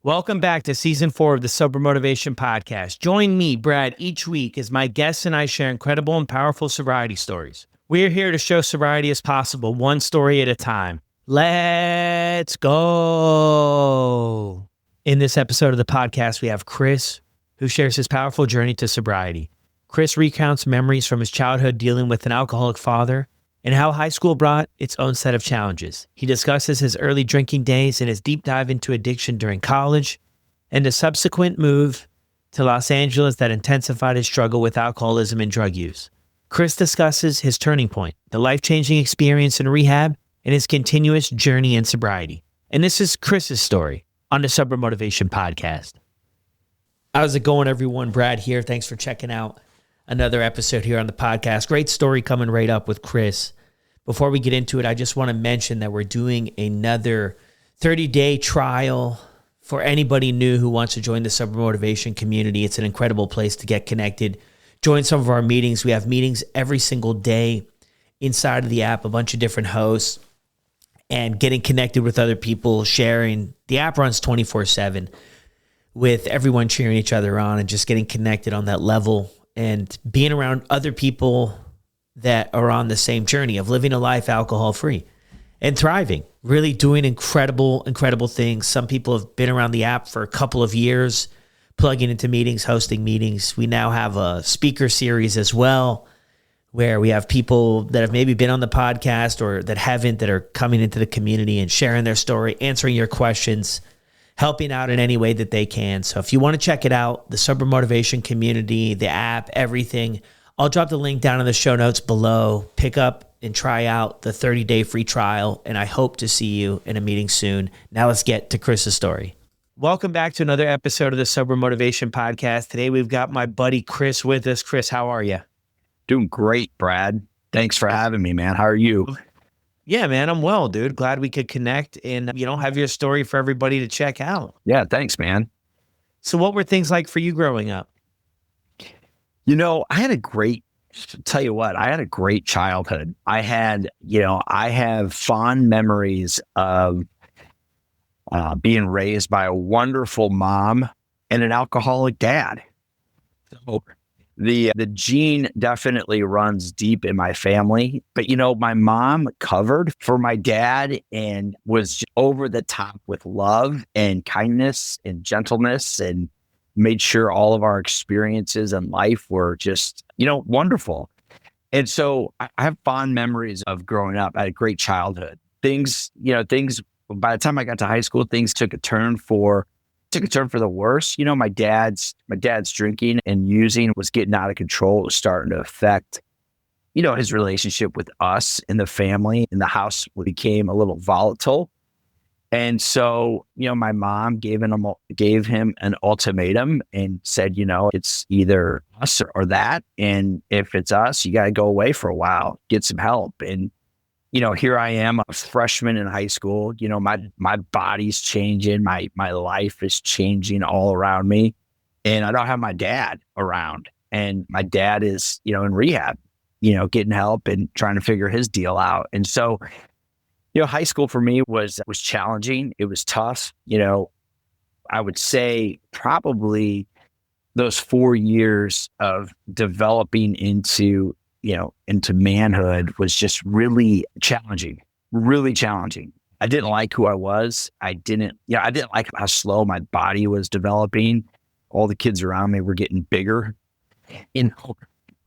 Welcome back to Season 4 of the Sober Motivation Podcast. Join me, Brad, each week as my guests and I share incredible and powerful sobriety stories. We're here to show sobriety is possible, one story at a time. Let's go. In this episode of the podcast, we have Chris, who shares his powerful journey to sobriety. Chris recounts memories from his childhood dealing with an alcoholic father and how high school brought its own set of challenges. He discusses his early drinking days and his deep dive into addiction during college and the subsequent move to Los Angeles that intensified his struggle with alcoholism and drug use. Chris discusses his turning point, the life-changing experience in rehab, and his continuous journey in sobriety. And this is Chris's story on the Sober Motivation Podcast. How's it going, everyone? Brad here. Thanks for checking out another episode here on the podcast. Great story coming right up with Chris. Before we get into it, I just want to mention that we're doing another 30-day trial for anybody new who wants to join the Sober Motivation community. It's an incredible place to get connected. Join some of our meetings. We have meetings every single day inside of the app, a bunch of different hosts, and getting connected with other people, sharing. The app runs 24/7 with everyone cheering each other on and just getting connected on that level and being around other people that are on the same journey of living a life alcohol-free and thriving, really doing incredible things. Some people have been around the app for a couple of years, plugging into meetings, hosting meetings. We now have a speaker series as well, where we have people that have maybe been on the podcast or that haven't, that are coming into the community and sharing their story, answering your questions, helping out in any way that they can. So if you want to check it out, the Sober Motivation community, the app, everything, I'll drop the link down in the show notes below. Pick up and try out the 30-day free trial, and I hope to see you in a meeting soon. Now let's get to Chris's story. Welcome back to another episode of the Sober Motivation Podcast. Today we've got my buddy Chris with us. Chris, how are you? Doing great, Brad. Thanks for having me, man. How are you? Yeah, man, I'm well, dude. Glad we could connect and, have your story for everybody to check out. Yeah, thanks, man. So what were things like for you growing up? I had a great childhood. I have fond memories of being raised by a wonderful mom and an alcoholic dad. So the gene definitely runs deep in my family, but my mom covered for my dad and was just over the top with love and kindness and gentleness, and made sure all of our experiences in life were just, wonderful. And so I have fond memories of growing up. I had a great childhood. Things, by the time I got to high school, things took a turn for the worse. My dad's drinking and using was getting out of control. It was starting to affect, his relationship with us and the family, and the house became a little volatile. And so, my mom gave him an ultimatum and said, it's either us or that. And if it's us, you got to go away for a while, get some help. And, here I am, a freshman in high school. My body's changing. My life is changing all around me. And I don't have my dad around. And my dad is, in rehab, getting help and trying to figure his deal out. And so, high school for me was challenging. It was tough. I would say probably those 4 years of developing into manhood was just really challenging. I didn't like who I was. I didn't like how slow my body was developing. All the kids around me were getting bigger.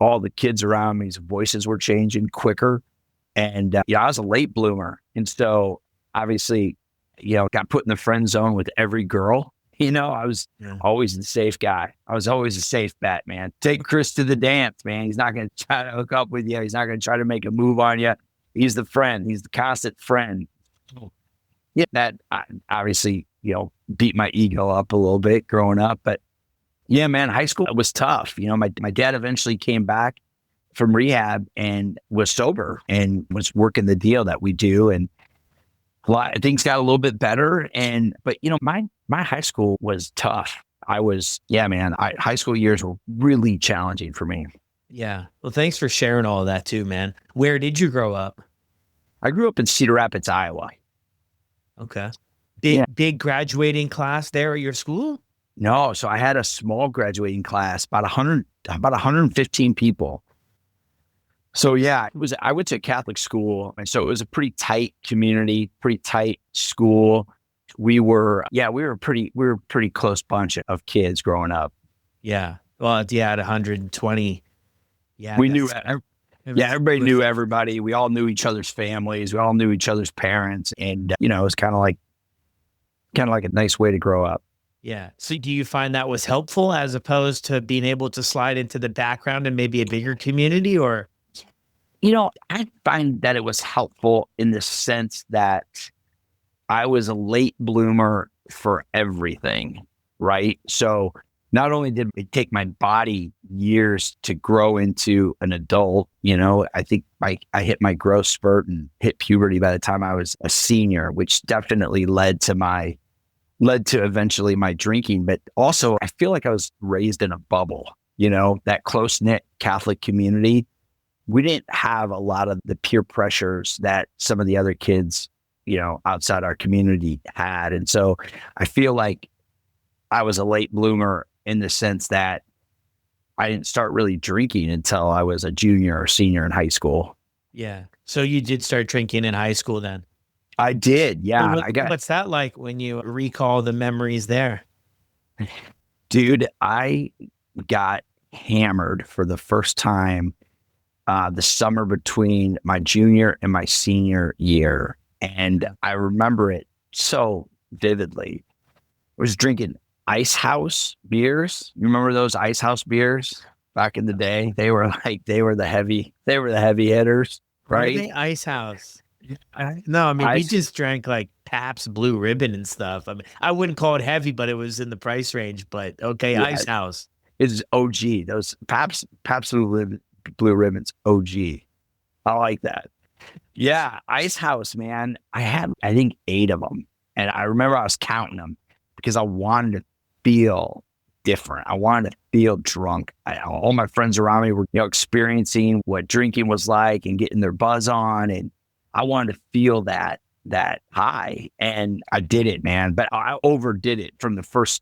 All the kids around me's voices were changing quicker. And, I was a late bloomer. And so obviously, got put in the friend zone with every girl. I was always the safe guy. I was always a safe bet, man. Take Chris to the dance, man. He's not going to try to hook up with you. He's not going to try to make a move on you. He's the friend. He's the constant friend. Yeah, that obviously, beat my ego up a little bit growing up. But yeah, man, high school was tough. My dad eventually came back from rehab and was sober and was working the deal that we do. And a lot of things got a little bit better. But my high school was tough. High school years were really challenging for me. Yeah. Well, thanks for sharing all of that too, man. Where did you grow up? I grew up in Cedar Rapids, Iowa. Okay. Yeah. big graduating class there at your school? No, so I had a small graduating class, about 115 people. So yeah, I went to a Catholic school, and so it was a pretty tight community, pretty tight school. We were a pretty close bunch of kids growing up. Yeah. Well, yeah, at 120. Yeah, We knew, that's everybody knew everybody. We all knew each other's families. We all knew each other's parents, and it was kind of like a nice way to grow up. Yeah. So do you find that was helpful as opposed to being able to slide into the background and maybe a bigger community or? I find that it was helpful in the sense that I was a late bloomer for everything, right? So not only did it take my body years to grow into an adult, I think I hit my growth spurt and hit puberty by the time I was a senior, which definitely led to eventually my drinking. But also I feel like I was raised in a bubble, that close-knit Catholic community. We didn't have a lot of the peer pressures that some of the other kids, outside our community had. And so I feel like I was a late bloomer in the sense that I didn't start really drinking until I was a junior or senior in high school. Yeah. So you did start drinking in high school then? I did. Yeah. What's that like when you recall the memories there? Dude, I got hammered for the first time the summer between my junior and my senior year. And I remember it so vividly. I was drinking Ice House beers. You remember those Ice House beers back in the day? They were the heavy hitters, right? Were they Ice House? No, I mean, we just drank like Pabst Blue Ribbon and stuff. I mean, I wouldn't call it heavy, but it was in the price range. But okay, yeah, Ice House. It's OG. Those Pabst Blue Ribbons, OG. I like that. Yeah, Ice House, man. I had, I think, 8 of them. And I remember I was counting them because I wanted to feel different. I wanted to feel drunk. All my friends around me were, experiencing what drinking was like and getting their buzz on. And I wanted to feel that high. And I did it, man. But I overdid it from the first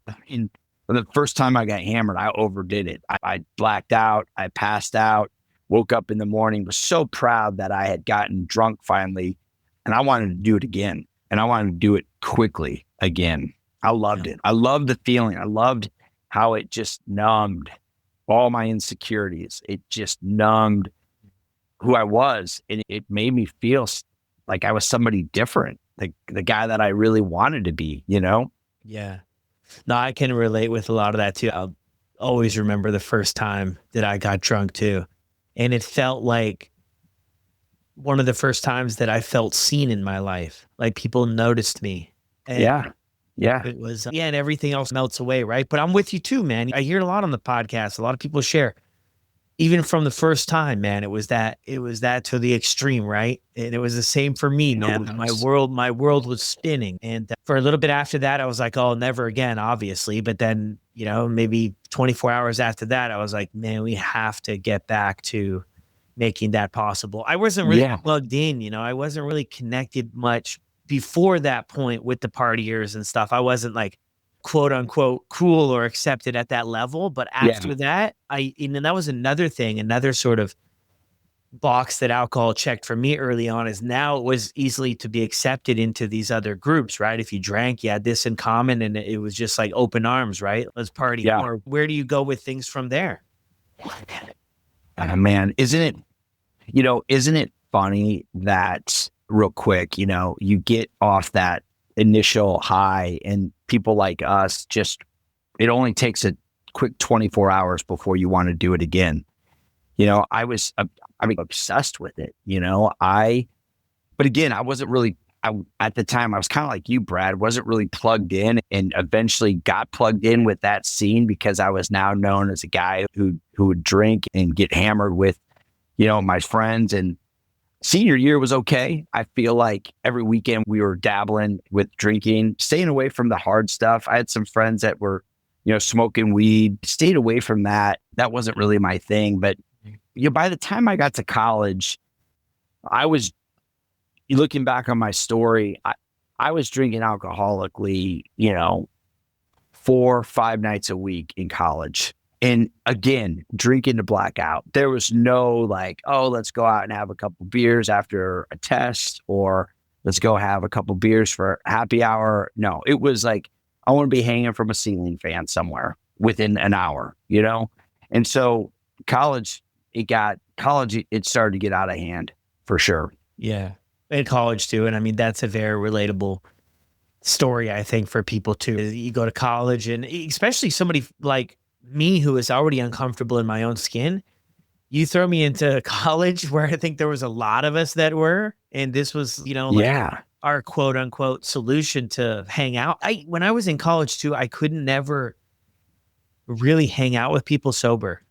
time I got hammered. I overdid it. I blacked out. I passed out. Woke up in the morning, was so proud that I had gotten drunk finally, and I wanted to do it again, and I wanted to do it quickly again. I loved it. I loved the feeling. I loved how it just numbed all my insecurities. It just numbed who I was, and it made me feel like I was somebody different, like the guy that I really wanted to be, Yeah. No, I can relate with a lot of that too. I'll always remember the first time that I got drunk too. And it felt like one of the first times that I felt seen in my life. Like people noticed me. And yeah. it was, and everything else melts away, right? But I'm with you too, man. I hear it a lot on the podcast. A lot of people share, even from the first time, man, it was that to the extreme, right? And it was the same for me, man. My world was spinning. And for a little bit after that, I was like, oh, never again, obviously. But then, maybe 24 hours after that, I was like, man, we have to get back to making that possible. I wasn't really plugged in, I wasn't really connected much before that point with the partiers and stuff. I wasn't like, quote unquote, cool or accepted at that level. But after that, and that was another thing, another sort of box that alcohol checked for me early on is now it was easily to be accepted into these other groups, right? If you drank, you had this in common and it was just like open arms, right? Let's party. Yeah. Or where do you go with things from there? Man, isn't it funny that real quick, you get off that initial high and people like us it only takes a quick 24 hours before you want to do it again. I was obsessed with it, but again, I wasn't really, at the time, I was kind of like you, Brad, wasn't really plugged in, and eventually got plugged in with that scene because I was now known as a guy who would drink and get hammered with, my friends. And senior year was okay. I feel like every weekend we were dabbling with drinking, staying away from the hard stuff. I had some friends that were, smoking weed, stayed away from that. That wasn't really my thing. But by the time I got to college, I was looking back on my story. I was drinking alcoholically, 4 or 5 nights a week in college. And again, drinking to blackout. There was no like, oh, let's go out and have a couple beers after a test, or let's go have a couple beers for happy hour. No, it was like, I want to be hanging from a ceiling fan somewhere within an hour, And so it started to get out of hand for sure. Yeah. In college too. And I mean, that's a very relatable story, I think, for people too. You go to college, and especially somebody like me who is already uncomfortable in my own skin, you throw me into college where I think there was a lot of us that were, and this was, Yeah. our quote unquote solution to hang out. When I was in college too, I couldn't never really hang out with people sober.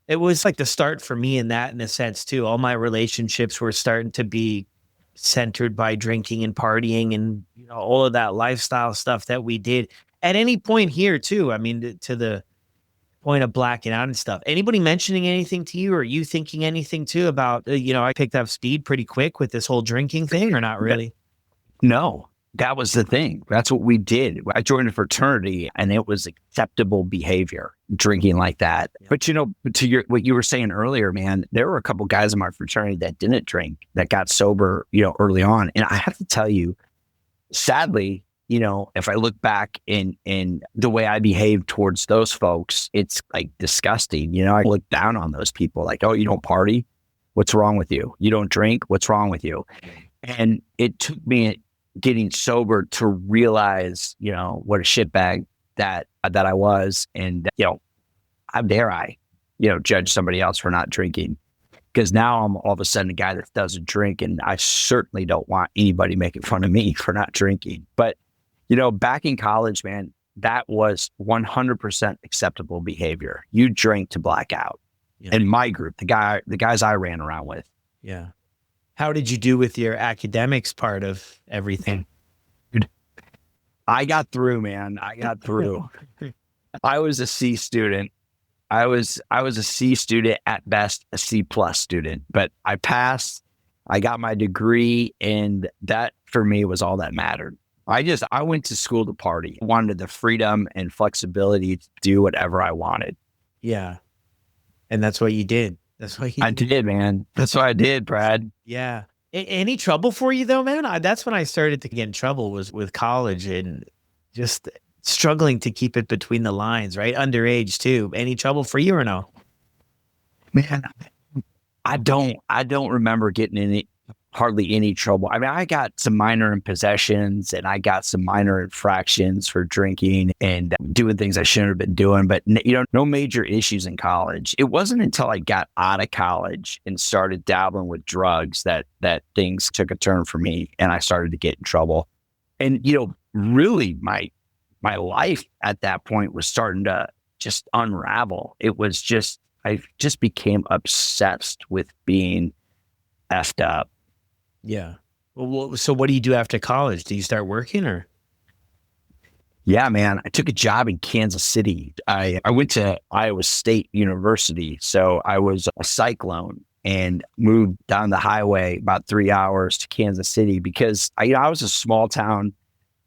It was like the start for me in a sense too. All my relationships were starting to be centered by drinking and partying and all of that lifestyle stuff that we did at any point here too. I mean, to the point of blacking out and stuff. Anybody mentioning anything to you, or you thinking anything too about, I picked up speed pretty quick with this whole drinking thing, or not really? No, that was the thing. That's what we did. I joined a fraternity, and it was acceptable behavior, drinking like that. Yeah. But to what you were saying earlier, man, there were a couple guys in my fraternity that didn't drink, that got sober, early on. And I have to tell you, sadly, if I look back in the way I behaved towards those folks, it's like disgusting. I look down on those people like, oh, you don't party? What's wrong with you? You don't drink? What's wrong with you? And it took me getting sober to realize, what a shitbag that I was. And, how dare I, judge somebody else for not drinking? Because now I'm all of a sudden a guy that doesn't drink, and I certainly don't want anybody making fun of me for not drinking. But, back in college, man, that was 100% acceptable behavior. You drink to blackout. Yeah. In my group, the guys I ran around with. Yeah. How did you do with your academics part of everything? Dude, I got through, man. I got through. I was a C student. I was a C student at best, a C plus student, but I passed. I got my degree, and that for me was all that mattered. I went to school to party. I wanted the freedom and flexibility to do whatever I wanted. Yeah. And that's what you did. I did, man. That's what I did, Brad. Yeah. Any trouble for you though, man? That's when I started to get in trouble, was with college and just struggling to keep it between the lines, right? Underage too. Any trouble for you or no? Man, I don't remember getting hardly any trouble. I mean, I got some minor possessions, and I got some minor infractions for drinking and doing things I shouldn't have been doing, but no major issues in college. It wasn't until I got out of college and started dabbling with drugs that things took a turn for me, and I started to get in trouble. And, really my life at that point was starting to just unravel. I just became obsessed with being effed up. Yeah. Well, so what do you do after college? Do you start working or? Yeah, man. I took a job in Kansas City. I went to Iowa State University. So I was a cyclone and moved down the highway about 3 hours to Kansas City because I was a small town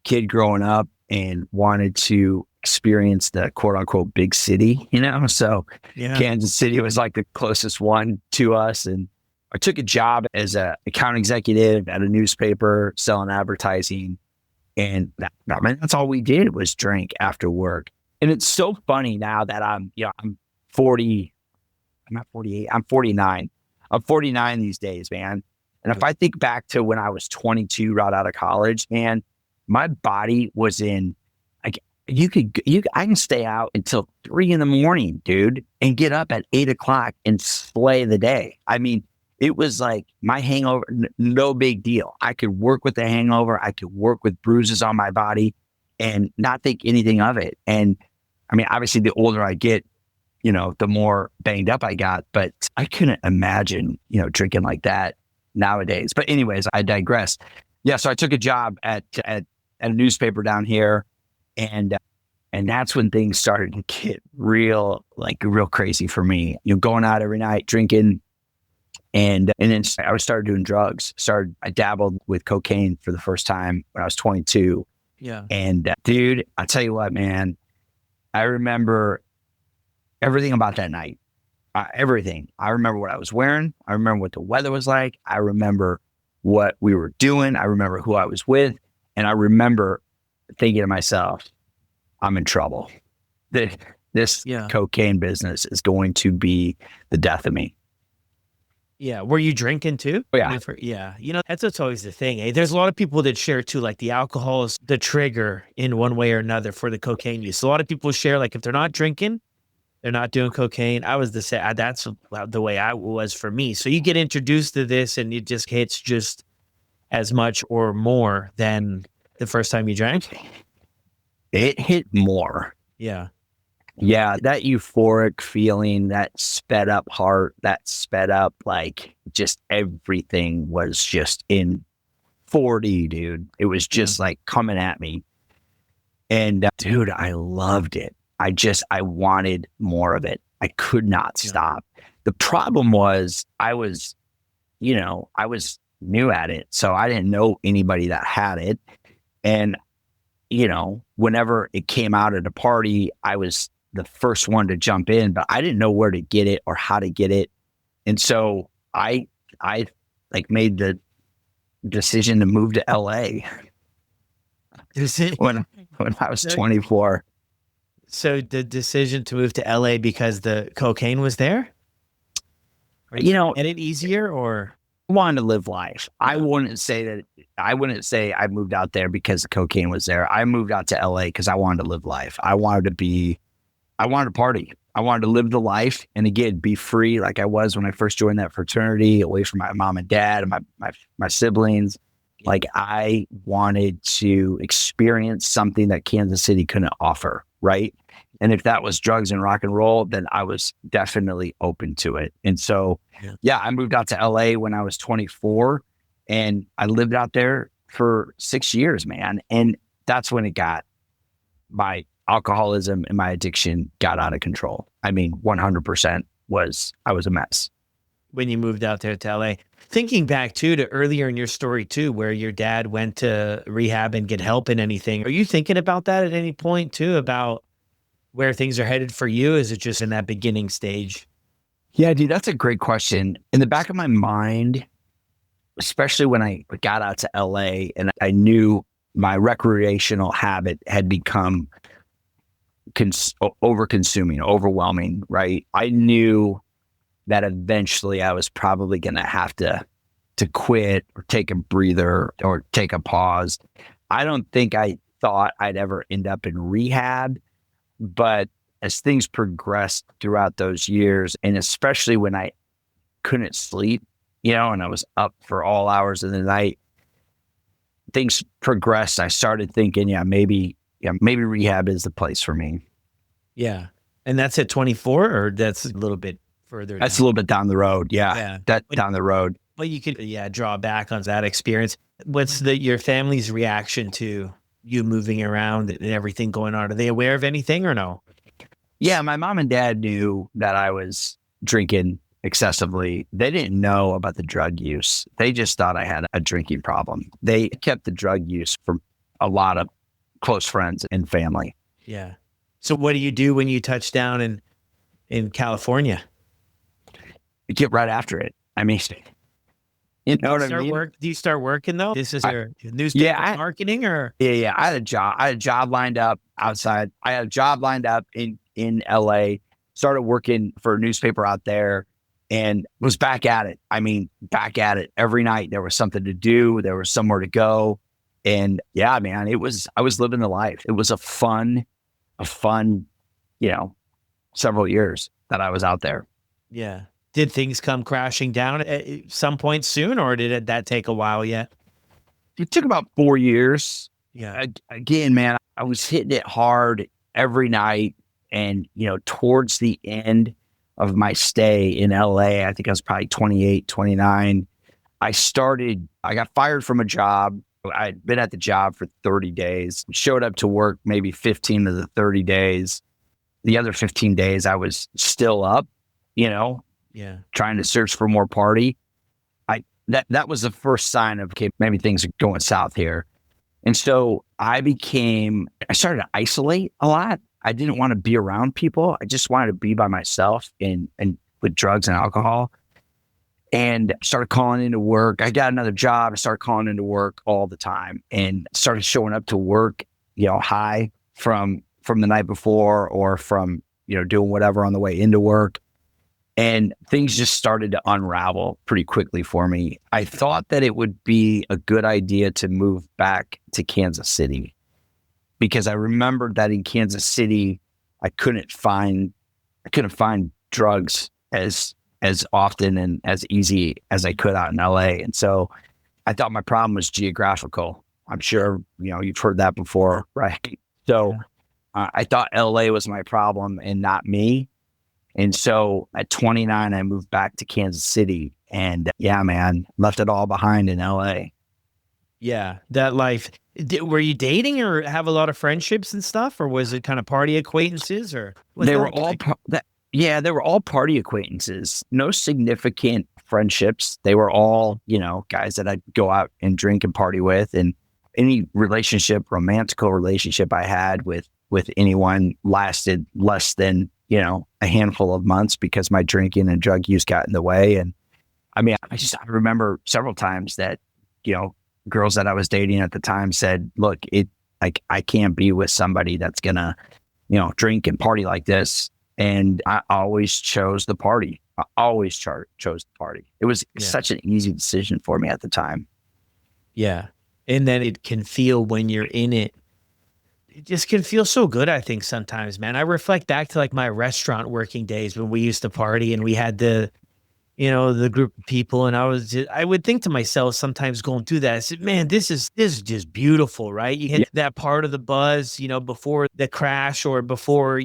kid growing up and wanted to experience the quote unquote big city, So yeah. Kansas City was like the closest one to us. And I took a job as an account executive at a newspaper selling advertising. And that's all we did was drink after work. And it's so funny now that I'm 40, I'm not 48, I'm 49. I'm 49 these days, man. And if I think back to when I was 22 right out of college, man, my body was in, like, I can stay out until 3 a.m, dude, and get up at 8 o'clock and slay the day. I mean, it was like my hangover, no big deal. I could work with the hangover. I could work with bruises on my body and not think anything of it. And I mean, obviously the older I get, the more banged up I got, but I couldn't imagine, drinking like that nowadays. But anyways, I digress. Yeah. So I took a job at a newspaper down here, and that's when things started to get real crazy for me. Going out every night, drinking, And then I started doing drugs. I dabbled with cocaine for the first time when I was 22. Yeah. And dude, I'll tell you what, man, I remember everything about that night. Everything. I remember what I was wearing. I remember what the weather was like. I remember what we were doing. I remember who I was with. And I remember thinking to myself, I'm in trouble. This Yeah. cocaine business is going to be the death of me. Yeah. Were you drinking too? Oh, yeah. I mean, yeah. That's always the thing. Eh? There's a lot of people that share too, like the alcohol is the trigger in one way or another for the cocaine use. A lot of people share, like if they're not drinking, they're not doing cocaine. I was that's the way I was for me. So you get introduced to this and it just hits just as much or more than the first time you drank. It hit more. Yeah. Yeah, that euphoric feeling, that sped up heart, that sped up, like, just everything was just in 4D, dude. It was just like coming at me. And dude, I loved it. I wanted more of it. I could not stop. The problem was I was new at it. So I didn't know anybody that had it. And, whenever it came out at a party, I was the first one to jump in, but I didn't know where to get it or how to get it. And so I like made the decision to move to LA when I was 24. So the decision to move to LA because the cocaine was there? And it easier or? I wanted to live life. I wouldn't say I moved out there because the cocaine was there. I moved out to LA because I wanted to live life. I wanted to party. I wanted to live the life and again, be free like I was when I first joined that fraternity, away from my mom and dad and my siblings. Like I wanted to experience something that Kansas City couldn't offer, right? And if that was drugs and rock and roll, then I was definitely open to it. And so, I moved out to LA when I was 24 and I lived out there for 6 years, man. And that's when my alcoholism and my addiction got out of control. I mean, 100% I was a mess. When you moved out there to LA, thinking back too to earlier in your story too, where your dad went to rehab and get help in anything. Are you thinking about that at any point too, about where things are headed for you? Is it just in that beginning stage? Yeah, dude, that's a great question. In the back of my mind, especially when I got out to LA and I knew my recreational habit had become over-consuming, overwhelming, right? I knew that eventually I was probably going to have to quit or take a breather or take a pause. I don't think I thought I'd ever end up in rehab, but as things progressed throughout those years, and especially when I couldn't sleep, and I was up for all hours of the night, things progressed. I started thinking, maybe rehab is the place for me. Yeah. And that's at 24 or that's a little bit further? That's a little bit down the road. Yeah. Down the road. But you could, draw back on that experience. What's your family's reaction to you moving around and everything going on? Are they aware of anything or no? Yeah, my mom and dad knew that I was drinking excessively. They didn't know about the drug use. They just thought I had a drinking problem. They kept the drug use from a lot of close friends and family. Yeah. So what do you do when you touch down in California? You get right after it. I mean, you know what I mean? Do you start working though? This is your newspaper marketing or? Yeah. I had a job lined up outside. I had a job lined up in LA, started working for a newspaper out there and was back at it. I mean, back at it every night. There was something to do. There was somewhere to go. And yeah, man, I was living the life. It was a fun, several years that I was out there. Yeah. Did things come crashing down at some point soon, or did that take a while yet? It took about 4 years. Yeah. Again, man, I was hitting it hard every night. And, towards the end of my stay in LA, I think I was probably 28, 29. I got fired from a job. I'd been at the job for 30 days, showed up to work maybe 15 of the 30 days. The other 15 days I was still up, Yeah. trying to search for more party. That was the first sign of, okay, maybe things are going south here. And so I started to isolate a lot. I didn't want to be around people. I just wanted to be by myself and with drugs and alcohol, and started calling into work. I got another job. I started calling into work all the time and started showing up to work, high from the night before, or from, doing whatever on the way into work. And things just started to unravel pretty quickly for me. I thought that it would be a good idea to move back to Kansas City, because I remembered that in Kansas City, I couldn't find drugs as often and as easy as I could out in LA. And so I thought my problem was geographical. I'm sure, you've heard that before, right? So I thought LA was my problem and not me. And so at 29, I moved back to Kansas City, and yeah, man, left it all behind in LA. Yeah. That life. Were you dating or have a lot of friendships and stuff, or was it kind of party acquaintances, or what's They were that all like? they were all party acquaintances. No significant friendships. They were all, guys that I'd go out and drink and party with. And any romantical relationship I had with anyone lasted less than, a handful of months, because my drinking and drug use got in the way. And I mean, I remember several times that, girls that I was dating at the time said, look, I can't be with somebody that's gonna, drink and party like this. And I always chose the party. I always chose the party. It was such an easy decision for me at the time. Yeah. And then it can feel, when you're in it, it just can feel so good, I think, sometimes, man. I reflect back to like my restaurant working days when we used to party and we had the group of people. And I would think to myself sometimes going through that, I said, man, this is just beautiful, right? You hit that part of the buzz, before the crash, or before,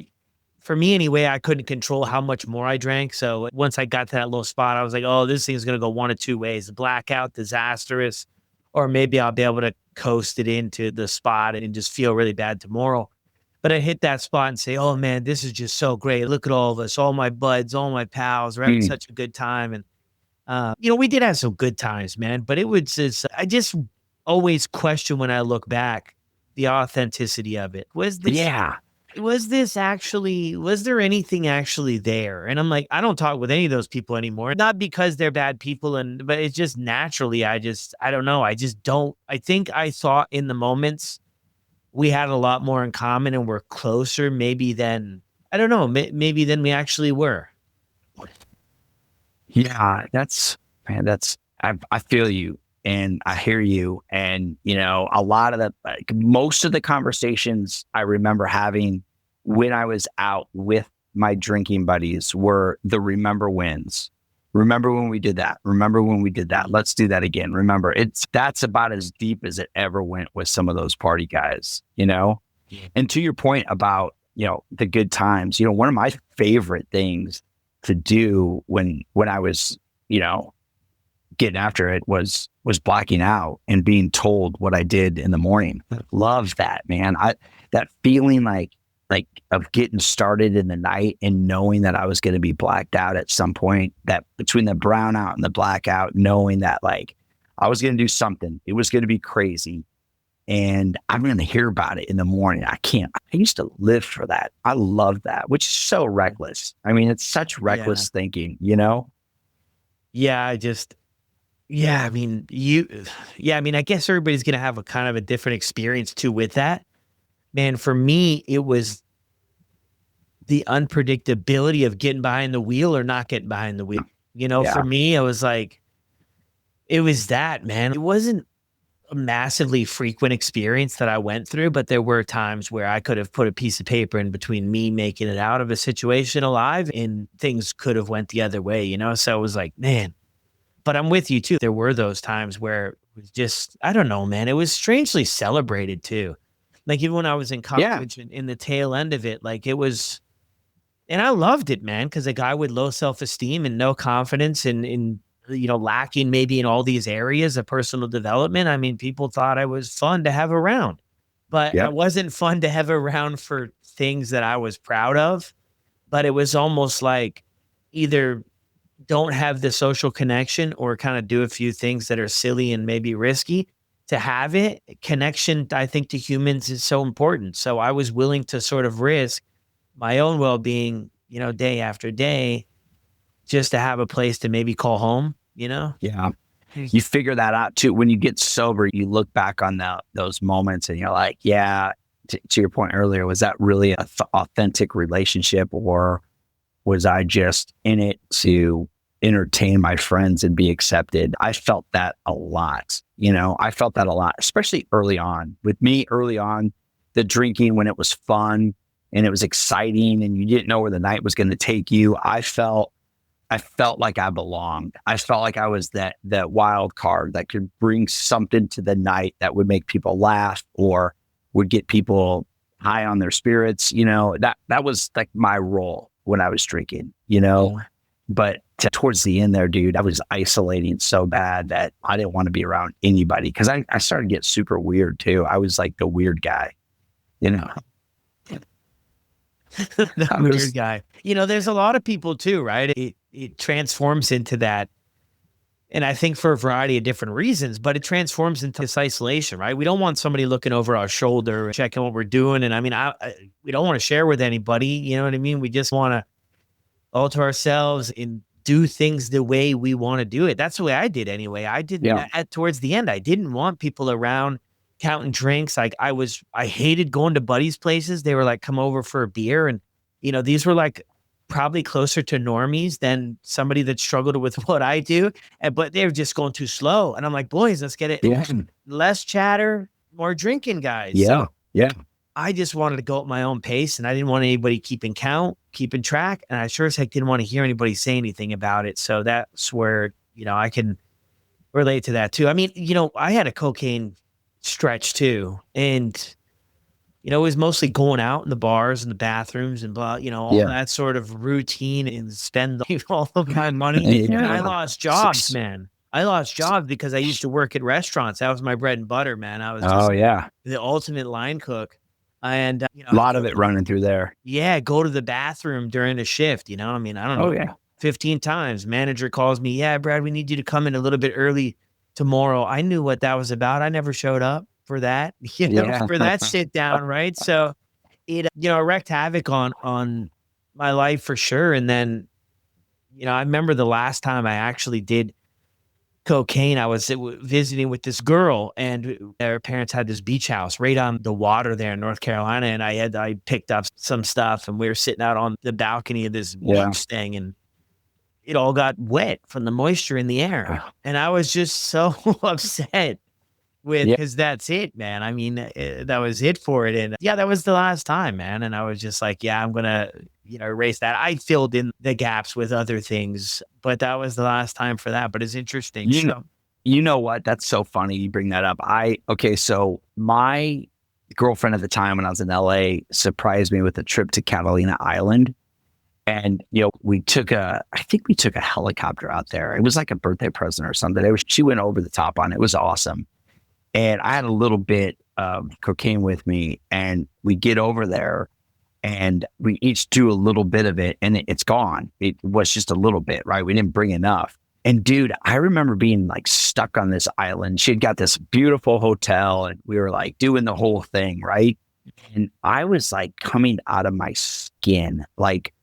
for me anyway, I couldn't control how much more I drank. So once I got to that little spot, I was like, oh, this thing's going to go one of two ways: blackout, disastrous, or maybe I'll be able to coast it into the spot and just feel really bad tomorrow. But I hit that spot and say, oh man, this is just so great. Look at all of us, all my buds, all my pals. We're having such a good time. And, we did have some good times, man, but I just always question, when I look back, the authenticity of it. Was there anything actually there? And I'm like, I don't talk with any of those people anymore. Not because they're bad people, but it's just naturally, I don't know. I just don't. I think I thought in the moments we had a lot more in common and we're closer maybe than, I don't know, maybe than we actually were. Yeah, I feel you and I hear you. And, a lot of most of the conversations I remember having when I was out with my drinking buddies were the remember wins. Remember when we did that? Remember when we did that? Let's do that again. Remember, that's about as deep as it ever went with some of those party guys, Yeah. And to your point about, the good times, one of my favorite things to do when I was, getting after it was blacking out and being told what I did in the morning. Love that, man. That feeling like of getting started in the night and knowing that I was going to be blacked out at some point, that between the brownout and the blackout, knowing that I was going to do something, it was going to be crazy. And I'm going to hear about it in the morning. I used to live for that. I love that, which is so reckless. I mean, it's such reckless thinking, Yeah. I guess everybody's going to have a kind of a different experience too with that. Man, for me, it was the unpredictability of getting behind the wheel or not getting behind the wheel. For me, it was like, it was that, man. It wasn't a massively frequent experience that I went through, but there were times where I could have put a piece of paper in between me making it out of a situation alive, and things could have went the other way, So it was like, man, but I'm with you too. There were those times where it was just, I don't know, man, it was strangely celebrated too. Like even when I was in college and in the tail end of it, like it was, and I loved it, man, because a guy with low self-esteem and no confidence and lacking maybe in all these areas of personal development. I mean, people thought I was fun to have around, but I wasn't fun to have around for things that I was proud of. But it was almost like either don't have the social connection or kind of do a few things that are silly and maybe risky to have it. Connection, I think, to humans is so important. So I was willing to sort of risk my own well-being, day after day, just to have a place to maybe call home. Yeah. You figure that out too. When you get sober, you look back on those moments and you're like, yeah, to your point earlier, was that really an authentic relationship, or was I just in it to entertain my friends and be accepted? I felt that a lot. I felt that a lot, especially early on. With me early on, the drinking, when it was fun and it was exciting and you didn't know where the night was going to take you, I felt like I belonged. I felt like I was that wild card that could bring something to the night that would make people laugh or would get people high on their spirits. That was like my role when I was drinking, but towards the end there, dude, I was isolating so bad that I didn't want to be around anybody, because I started to get super weird too. I was like the weird guy, The weird guy. There's a lot of people too, right? It transforms into that. And I think for a variety of different reasons, but it transforms into this isolation, right? We don't want somebody looking over our shoulder, checking what we're doing. And I mean, we don't want to share with anybody. You know what I mean? We just want to all to ourselves and do things the way we want to do it. That's the way I did anyway. I did towards the end. I didn't want people around counting drinks. Like I hated going to buddies' places. They were like, come over for a beer. And, these were like probably closer to normies than somebody that struggled with what I do. But they're just going too slow. And I'm like, boys, let's get it. Yeah. Less chatter, more drinking, guys. Yeah. So Yeah. I just wanted to go at my own pace, and I didn't want anybody keeping track. And I sure as heck didn't want to hear anybody say anything about it. So that's where, I can relate to that too. I mean, I had a cocaine stretch too. And, it was mostly going out in the bars and the bathrooms and blah, all that sort of routine and spend all of my money. Yeah. And I lost jobs, man. I lost jobs because I used to work at restaurants. That was my bread and butter, man. I was just the ultimate line cook. And, a lot of it running through there. Yeah. Go to the bathroom during a shift, I mean, I don't know. Oh, yeah. 15 times. Manager calls me. Yeah, Brad, we need you to come in a little bit early tomorrow. I knew what that was about. I never showed up for that, for that sit down. Right. So it, wreaked havoc on my life for sure. And then, I remember the last time I actually did cocaine, I was visiting with this girl, and her parents had this beach house right on the water there in North Carolina. And I picked up some stuff, and we were sitting out on the balcony of this beach thing, and it all got wet from the moisture in the air. And I was just so upset because that's it, man. I mean, that was it for it. And that was the last time, man. And I was just like, I'm going to, erase that. I filled in the gaps with other things, but that was the last time for that. But it's interesting. You know what? That's so funny you bring that up. So my girlfriend at the time when I was in LA surprised me with a trip to Catalina Island. And, we took a helicopter out there. It was like a birthday present or something. She went over the top on it. It was awesome. And I had a little bit of cocaine with me, and we get over there and we each do a little bit of it, and it's gone. It was just a little bit, right? We didn't bring enough. And dude, I remember being like stuck on this island. She had got this beautiful hotel, and we were like doing the whole thing, right? And I was like coming out of my skin, like,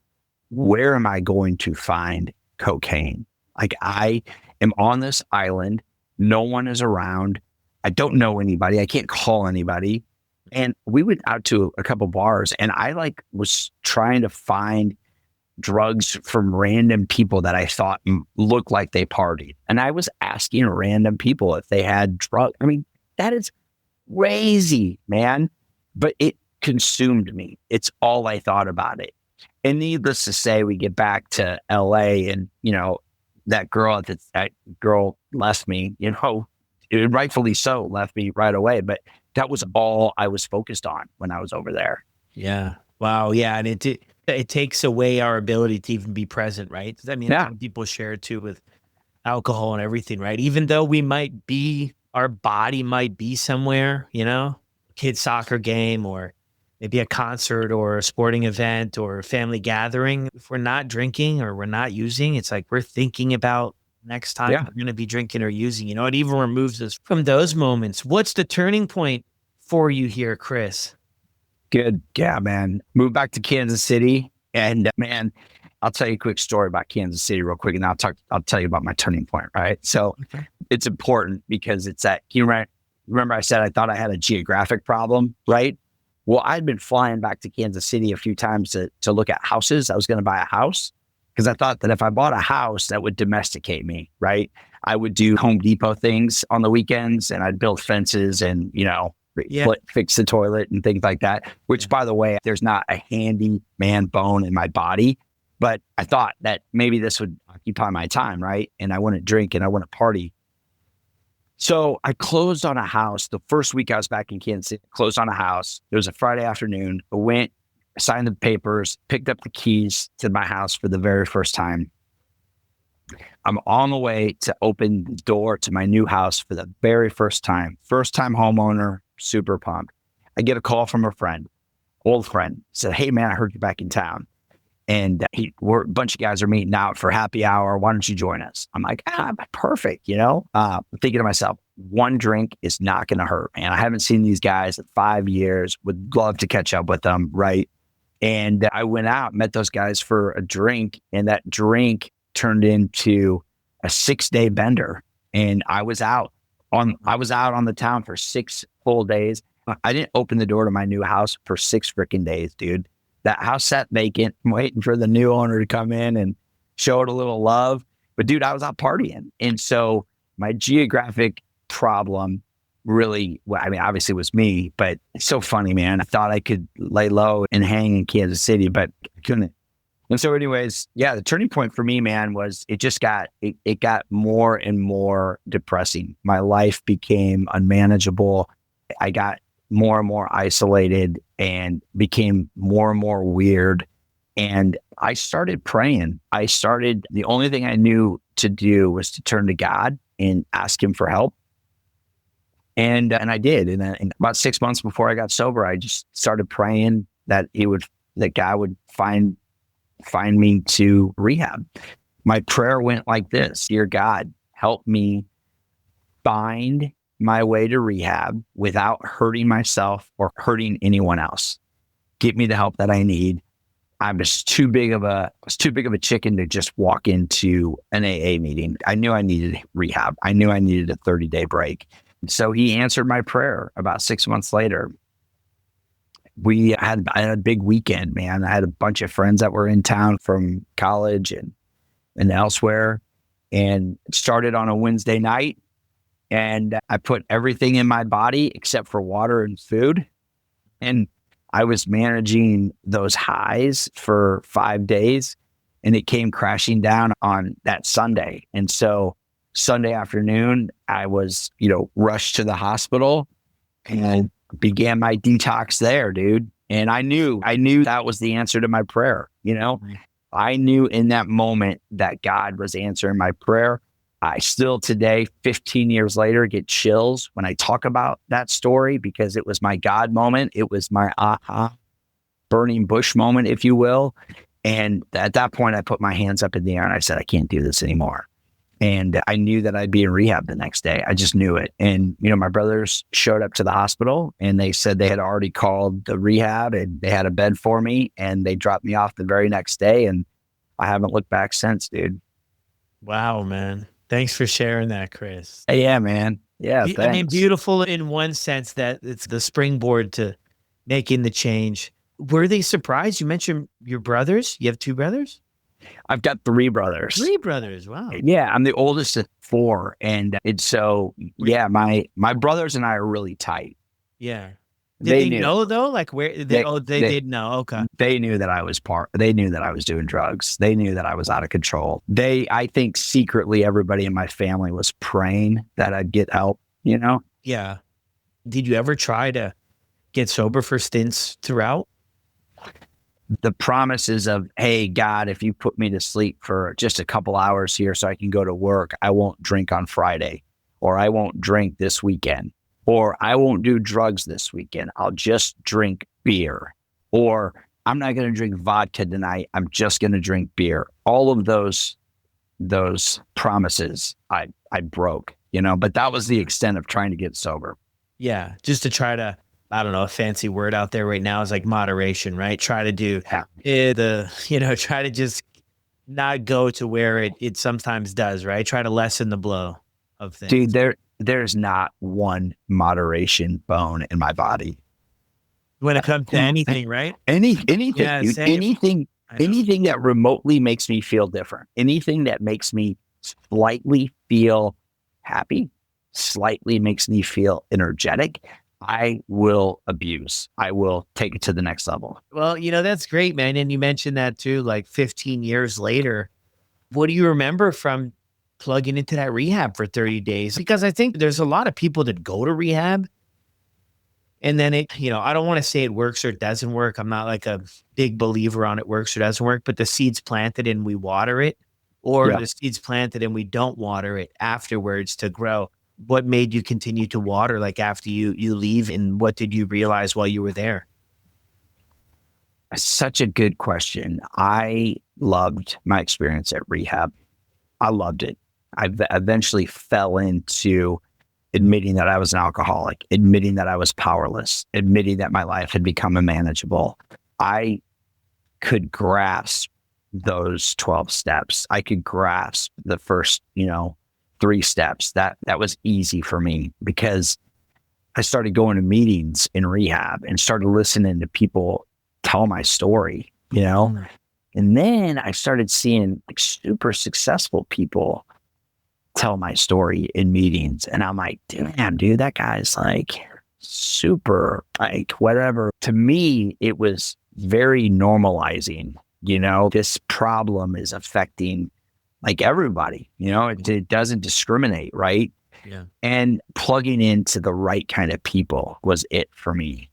where am I going to find cocaine? Like, I am on this island. No one is around. I don't know anybody. I can't call anybody. And we went out to a couple bars, and I was trying to find drugs from random people that I thought looked like they partied. And I was asking random people if they had drugs. I mean, that is crazy, man. But it consumed me. It's all I thought about it. And needless to say, we get back to LA, and, that girl left me, rightfully so, left me right away. But that was all I was focused on when I was over there. Yeah. Wow. Yeah. And it takes away our ability to even be present, right? I mean, people share it too with alcohol and everything, right? Even though our body might be somewhere, kid's soccer game or maybe a concert or a sporting event or a family gathering, if we're not drinking or we're not using, it's like we're thinking about next time Yeah. we're going to be drinking or using. It even removes us from those moments. What's the turning point for you here, Chris? Good. Yeah, man. Moved back to Kansas City. And man, I'll tell you a quick story about Kansas City real quick. And I'll tell you about my turning point. Right. So it's important because it's that, remember I said I thought I had a geographic problem, right? Well, I'd been flying back to Kansas City a few times to look at houses. I was going to buy a house because I thought that if I bought a house, that would domesticate me, right? I would do Home Depot things on the weekends and I'd build fences and, fix the toilet and things like that, which by the way, there's not a handy man bone in my body, but I thought that maybe this would occupy my time, right? And I wouldn't drink and I wouldn't party. So I closed on a house. The first week I was back in Kansas City, closed on a house. It was a Friday afternoon. I went, signed the papers, picked up the keys to my house for the very first time. I'm on the way to open the door to my new house for the very first time. First time homeowner, super pumped. I get a call from a friend, old friend, said, "Hey man, I heard you're back in town. And a bunch of guys are meeting out for happy hour. Why don't you join us?" I'm like, perfect. I'm thinking to myself, one drink is not going to hurt, man. I haven't seen these guys in 5 years. Would love to catch up with them. Right. And I went out, met those guys for a drink, and that drink turned into a 6-day bender. And I was out on the town for 6 full days. I didn't open the door to my new house for 6 freaking days, dude. That house sat vacant. I'm waiting for the new owner to come in and show it a little love. But dude, I was out partying. And so my geographic problem really, obviously it was me, but it's so funny, man. I thought I could lay low and hang in Kansas City, but I couldn't. And so anyways, yeah, the turning point for me, man, was it got more and more depressing. My life became unmanageable. I got more and more isolated and became more and more weird. And I started praying. The only thing I knew to do was to turn to God and ask him for help. And I did. And about 6 months before I got sober, I just started praying that God would find me to rehab. My prayer went like this: "Dear God, help me find my way to rehab without hurting myself or hurting anyone else. Get me the help that I need." I was too big of a chicken to just walk into an AA meeting. I knew I needed rehab. I knew I needed a 30-day break. So he answered my prayer about 6 months later. I had a big weekend, man. I had a bunch of friends that were in town from college and elsewhere, and it started on a Wednesday night. And I put everything in my body except for water and food. And I was managing those highs for 5 days, and it came crashing down on that Sunday. And so Sunday afternoon, I was, rushed to the hospital and began my detox there, dude. And I knew that was the answer to my prayer. I knew in that moment that God was answering my prayer. I still today, 15 years later, get chills when I talk about that story because it was my God moment. It was my aha, burning bush moment, if you will. And at that point, I put my hands up in the air and I said, I can't do this anymore. And I knew that I'd be in rehab the next day. I just knew it. And, my brothers showed up to the hospital and they said they had already called the rehab and they had a bed for me and they dropped me off the very next day. And I haven't looked back since, dude. Wow, man. Thanks for sharing that, Chris. Yeah, man. Yeah, thanks. Beautiful in one sense that it's the springboard to making the change. Were they surprised? You mentioned your brothers. You have 2 brothers? I've got 3 brothers. 3 brothers. Wow. Yeah, I'm the oldest of 4. And it's so, yeah, my brothers and I are really tight. Yeah. Did they know though? Like where they did know. Okay. They knew that I was doing drugs. They knew that I was out of control. I think secretly everybody in my family was praying that I'd get help, Yeah. Did you ever try to get sober for stints throughout? The promises of, hey, God, if you put me to sleep for just a couple hours here so I can go to work, I won't drink on Friday, or I won't drink this weekend, or I won't do drugs this weekend. I'll just drink, beer, or I'm not going to drink vodka tonight. I'm just going to drink beer. All of those promises I broke, but that was the extent of trying to get sober. Yeah. Just to try to, I don't know, a fancy word out there right now is like moderation, right? Try to do try to just not go to where it sometimes does, right? Try to lessen the blow of things. Dude, there's not one moderation bone in my body. When it comes to anything, right? Anything, Yeah, dude, same. anything that remotely makes me feel different, anything that makes me slightly feel happy, slightly makes me feel energetic, I will abuse. I will take it to the next level. Well, that's great, man. And you mentioned that too, like 15 years later. What do you remember from plugging into that rehab for 30 days? Because I think there's a lot of people that go to rehab and then I don't want to say it works or it doesn't work. I'm not like a big believer on it works or doesn't work, but the seed's planted and we water it, or Yeah. the seed's planted and we don't water it afterwards to grow. What made you continue to water like after you leave, and what did you realize while you were there? Such a good question. I loved my experience at rehab. I loved it. Eventually fell into admitting that I was an alcoholic, admitting that I was powerless, admitting that my life had become unmanageable. I could grasp those 12 steps. I could grasp the first, 3 steps. That was easy for me because I started going to meetings in rehab and started listening to people tell my story, And then I started seeing like super successful people tell my story in meetings. And I'm like, damn, dude, that guy's like super, like whatever. To me, it was very normalizing, this problem is affecting like everybody, it doesn't discriminate, right? Yeah. And plugging into the right kind of people was it for me.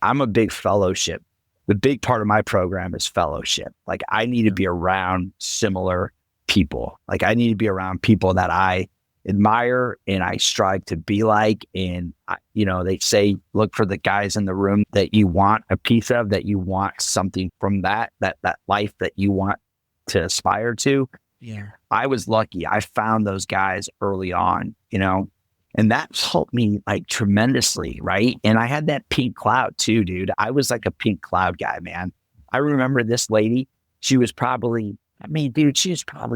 I'm a big fellowship. The big part of my program is fellowship. Like I need to be around similar people. Like I need to be around people that I admire and I strive to be like. And, they say, look for the guys in the room that you want a piece of, that you want something from that life that you want to aspire to. Yeah. I was lucky. I found those guys early on, and that helped me like tremendously. Right. And I had that pink cloud too, dude. I was like a pink cloud guy, man. I remember this lady, she was probably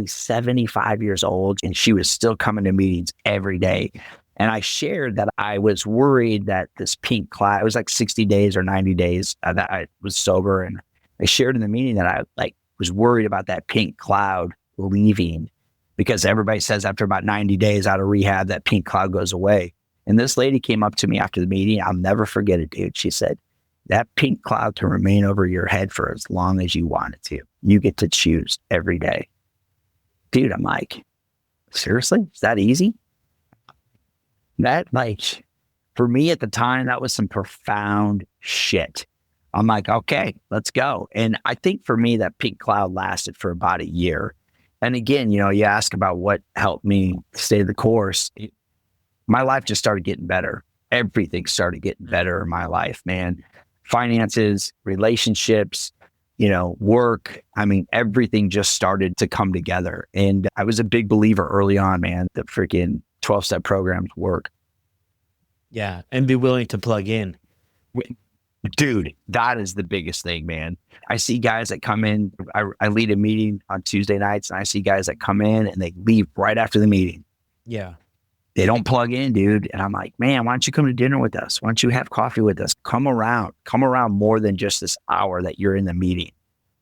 75 years old and she was still coming to meetings every day. And I shared that I was worried that this pink cloud, it was like 60 days or 90 days that I was sober. And I shared in the meeting that I was worried about that pink cloud leaving, because everybody says after about 90 days out of rehab, that pink cloud goes away. And this lady came up to me after the meeting. I'll never forget it, dude. She said, that pink cloud can remain over your head for as long as you want it to. You get to choose every day. Dude, I'm like, seriously? Is that easy? That, like, for me at the time, that was some profound shit. I'm like, okay, let's go. And I think for me, that pink cloud lasted for about a year. And again, you ask about what helped me stay the course. My life just started getting better. Everything started getting better in my life, man. Finances, relationships, work. I mean, everything just started to come together. And I was a big believer early on, man, that freaking 12-step programs work. Yeah. And be willing to plug in. Dude, that is the biggest thing, man. I see guys that come in. I lead a meeting on Tuesday nights, and I see guys that come in and they leave right after the meeting. Yeah. They don't plug in, dude. And I'm like, man, why don't you come to dinner with us? Why don't you have coffee with us? Come around more than just this hour that you're in the meeting.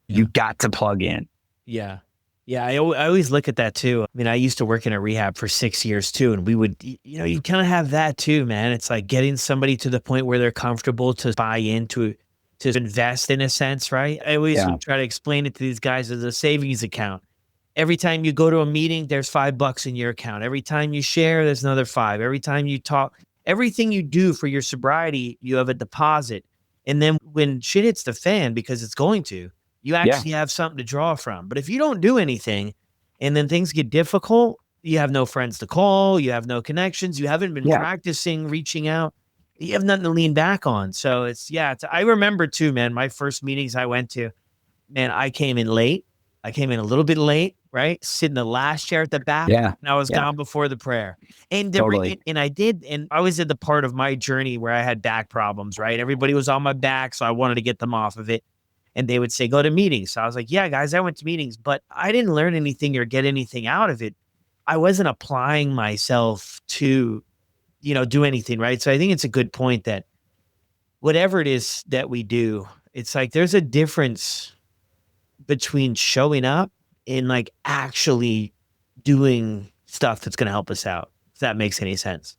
Yeah. You got to plug in. Yeah. Yeah. I always look at that too. I mean, I used to work in a rehab for 6 years too. And we would, you kind of have that too, man. It's like getting somebody to the point where they're comfortable to buy into, to invest in a sense, right? I always try to explain it to these guys as a savings account. Every time you go to a meeting, there's $5 in your account. Every time you share, there's another 5. Every time you talk, everything you do for your sobriety, you have a deposit. And then when shit hits the fan, because it's going to, you actually have something to draw from. But if you don't do anything and then things get difficult, you have no friends to call, you have no connections, you haven't been practicing reaching out. you have nothing to lean back on. So I remember too, man, my first meetings I went to, man, I came in late. I came in a little bit late, right? Sit in the last chair at the back. Yeah. And I was Yeah. gone before the prayer. And Totally. and I was at the part of my journey where I had back problems, right? Everybody was on my back, so I wanted to get them off of it. And they would say, go to meetings. So I was like, yeah, guys, I went to meetings, but I didn't learn anything or get anything out of it. I wasn't applying myself to, do anything, right? So I think it's a good point that whatever it is that we do, it's like there's a difference between showing up and like actually doing stuff that's going to help us out. If that makes any sense.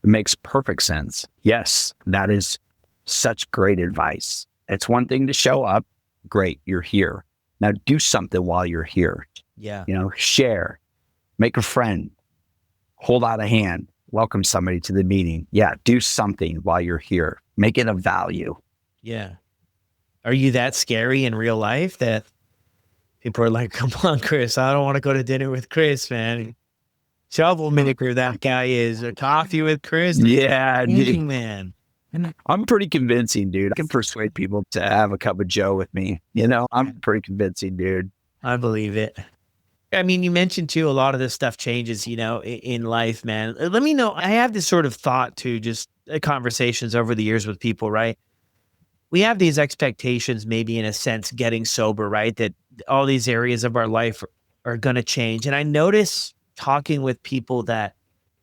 It makes perfect sense. Yes, that is such great advice. It's one thing to show up. Great, you're here. Now do something while you're here. Yeah. Share, make a friend, hold out a hand, welcome somebody to the meeting. Yeah, do something while you're here. Make it of value. Yeah. Are you that scary in real life that people are like, come on, Chris, I don't want to go to dinner with Chris, man. Troublemaker that guy is. A coffee with Chris. Yeah, dude. Man. I'm pretty convincing, dude. I can persuade people to have a cup of Joe with me. I'm pretty convincing, dude. I believe it. I mean, you mentioned too, a lot of this stuff changes, in life, man. Let me know. I have this sort of thought too, just conversations over the years with people, right? We have these expectations, maybe in a sense, getting sober, right? That all these areas of our life are going to change. And I notice talking with people that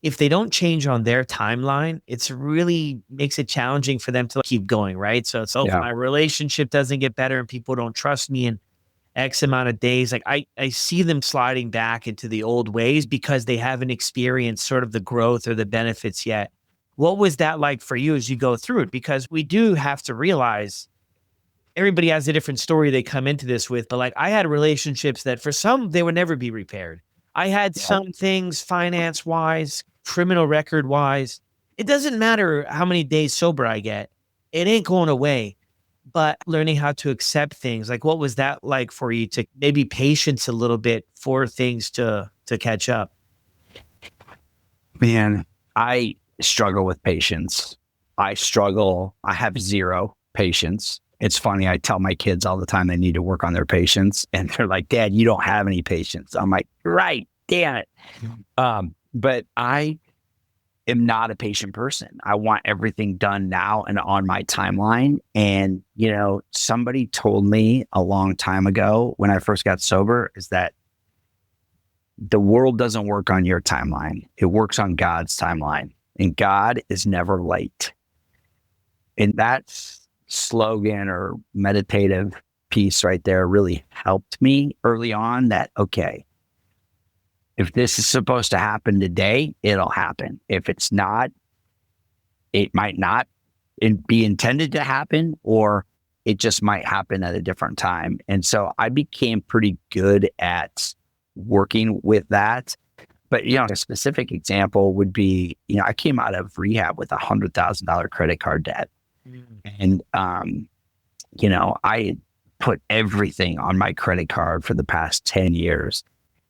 if they don't change on their timeline, it's really makes it challenging for them to keep going, right? So if my relationship doesn't get better and people don't trust me in X amount of days, like I see them sliding back into the old ways because they haven't experienced sort of the growth or the benefits yet. What was that like for you as you go through it? Because we do have to realize everybody has a different story they come into this with, but like I had relationships that for some, they would never be repaired. I had some things finance wise, criminal record wise. It doesn't matter how many days sober I get. It ain't going away, but learning how to accept things. Like what was that like for you to maybe patience a little bit for things to catch up? Man, I struggle with patience. I have zero patience. It's funny. I tell my kids all the time they need to work on their patience. And they're like, Dad, you don't have any patience. I'm like, right, damn it. But I am not a patient person. I want everything done now and on my timeline. And, somebody told me a long time ago when I first got sober is that the world doesn't work on your timeline. It works on God's timeline. And God is never late. And that slogan or meditative piece right there really helped me early on that, okay, if this is supposed to happen today, it'll happen. If it's not, it might not be intended to happen, or it just might happen at a different time. And so I became pretty good at working with that. But, a specific example would be, I came out of rehab with $100,000 credit card debt. And, I put everything on my credit card for the past 10 years.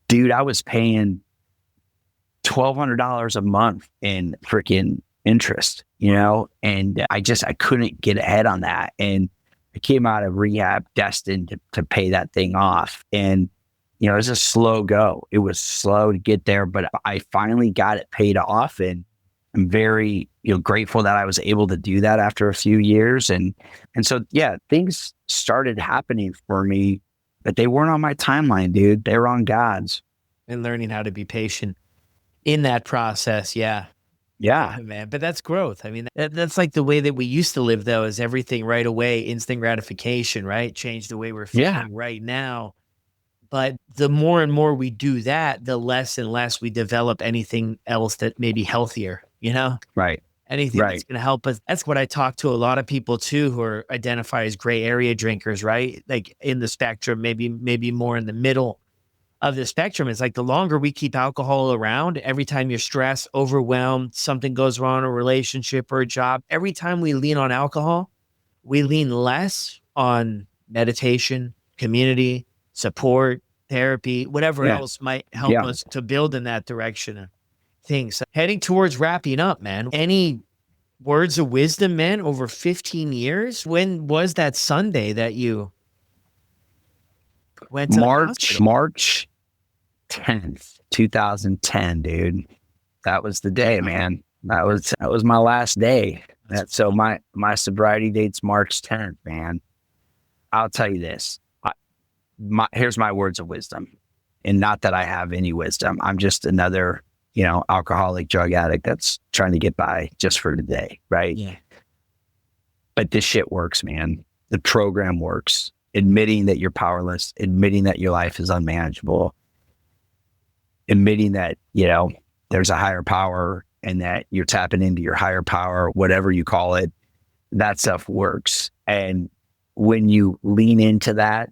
Dude, I was paying $1,200 a month in freaking interest, and I couldn't get ahead on that. And I came out of rehab destined to pay that thing off. And, it was a slow go. It was slow to get there, but I finally got it paid off. And I'm very, grateful that I was able to do that after a few years. And so, yeah, things started happening for me, but they weren't on my timeline, dude. They were on God's. And learning how to be patient in that process. Yeah. Yeah, man. But that's growth. I mean, that's like the way that we used to live, though, is everything right away, instant gratification, right? Change the way we're feeling right now. But the more and more we do that, the less and less we develop anything else that may be healthier, Right. Anything that's going to help us. That's what I talk to a lot of people too, who are identified as gray area drinkers, right? Like in the spectrum, maybe more in the middle of the spectrum. It's like the longer we keep alcohol around, every time you're stressed, overwhelmed, something goes wrong in a relationship or a job, every time we lean on alcohol, we lean less on meditation, community, support, therapy, whatever else might help us to build in that direction of things. Heading towards wrapping up, man. Any Words of wisdom, man, over 15 years. When was that Sunday that you went to the hospital? March 10th, 2010, dude. That was the day, man. That was my last day. So my sobriety date's March 10th, man. I'll tell you this. Here's my words of wisdom. And not that I have any wisdom. I'm just another, alcoholic drug addict that's trying to get by just for today, right? Yeah. But this shit works, man. The program works. Admitting that you're powerless, admitting that your life is unmanageable, admitting that, there's a higher power and that you're tapping into your higher power, whatever you call it, that stuff works. And when you lean into that,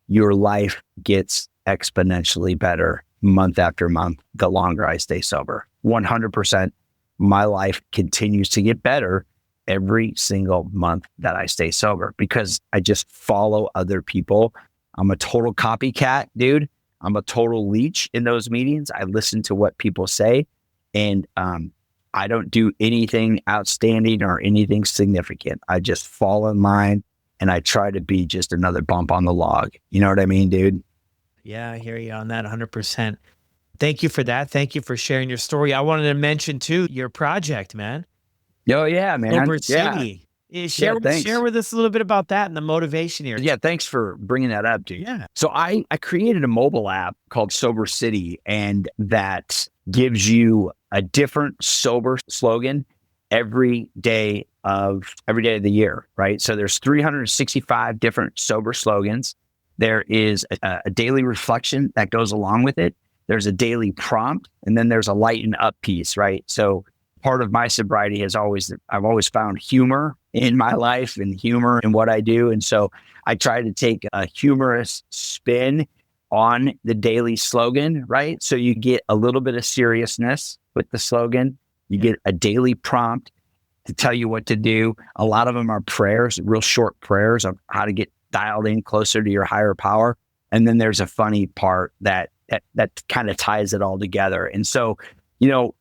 your life gets exponentially better month after month, the longer I stay sober. 100%. My life continues to get better every single month that I stay sober because I just follow other people. I'm a total copycat, dude. I'm a total leech in those meetings. I listen to what people say, and I don't do anything outstanding or anything significant. I just fall in line, and I try to be just another bump on the log. You know what I mean, dude? Yeah, I hear you on that 100%. Thank you for that. Thank you for sharing your story. I wanted to mention too, your project, man. Oh yeah, man. Sober Yeah. City. Share with us a little bit about that and the motivation here. Yeah, thanks for bringing that up, dude. Yeah. So I created a mobile app called Sober City, and that gives you a different sober slogan every day of the year, right? So there's 365 different sober slogans. There is a daily reflection that goes along with it. There's a daily prompt, and then there's a lighten up piece, right? So part of my sobriety I've always found humor in my life and humor in what I do. And so I try to take a humorous spin on the daily slogan, right? So you get a little bit of seriousness with the slogan. You get a daily prompt to tell you what to do. A lot of them are prayers, real short prayers of how to get dialed in closer to your higher power. And then there's a funny part that kind of ties it all together. And so,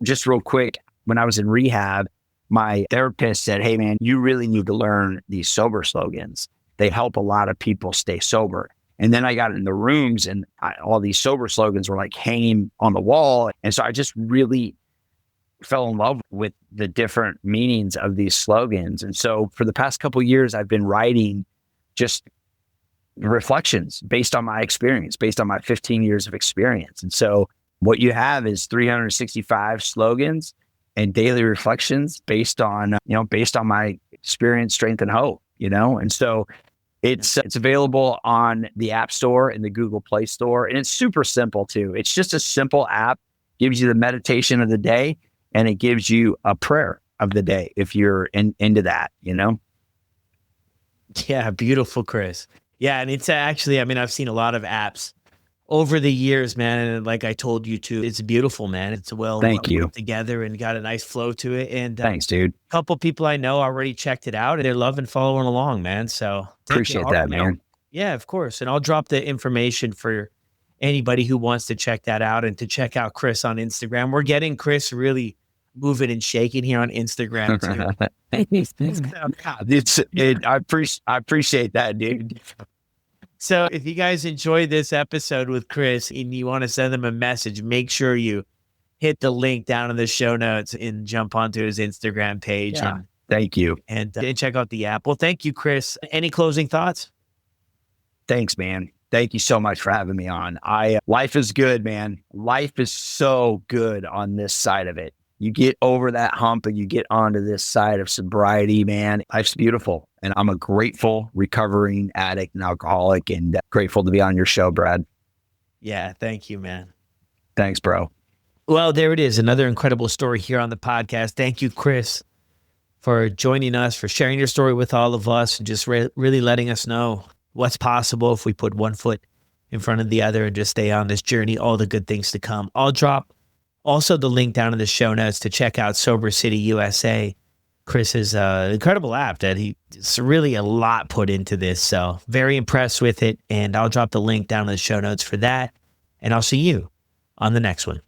just real quick, when I was in rehab, my therapist said, "Hey man, you really need to learn these sober slogans. They help a lot of people stay sober." And then I got in the rooms and all these sober slogans were like hanging on the wall. And so I just really fell in love with the different meanings of these slogans. And so for the past couple of years, I've been writing just reflections based on my experience, based on my 15 years of experience. And so what you have is 365 slogans and daily reflections based on my experience, strength, and hope, And so it's available on the App Store and the Google Play Store. And it's super simple too. It's just a simple app, gives you the meditation of the day, and it gives you a prayer of the day if you're into that, Yeah, beautiful, Chris. Yeah, and it's actually, I've seen a lot of apps over the years, man. And like I told you too, it's beautiful, man. It's Thank you. put together and got a nice flow to it. And thanks, dude. a couple people I know already checked it out and they're loving following along, man. So Appreciate that, man. Yeah, of course. And I'll drop the information for anybody who wants to check that out and to check out Chris on Instagram. We're getting Chris really moving and shaking here on Instagram too. I appreciate that, dude. So if you guys enjoyed this episode with Chris and you want to send him a message, make sure you hit the link down in the show notes and jump onto his Instagram page. Yeah, thank you. And check out the app. Well, thank you, Chris. Any closing thoughts? Thanks, man. Thank you so much for having me on. Life is good, man. Life is so good on this side of it. You get over that hump and you get onto this side of sobriety, man. Life's beautiful. And I'm a grateful recovering addict and alcoholic and grateful to be on your show, Brad. Yeah. Thank you, man. Thanks, bro. Well, there it is. Another incredible story here on the podcast. Thank you, Chris, for joining us, for sharing your story with all of us and just really letting us know what's possible if we put one foot in front of the other and just stay on this journey, all the good things to come. I'll drop also the link down in the show notes to check out Sober City USA. Chris's incredible app that it's really a lot put into this. So very impressed with it. And I'll drop the link down in the show notes for that. And I'll see you on the next one.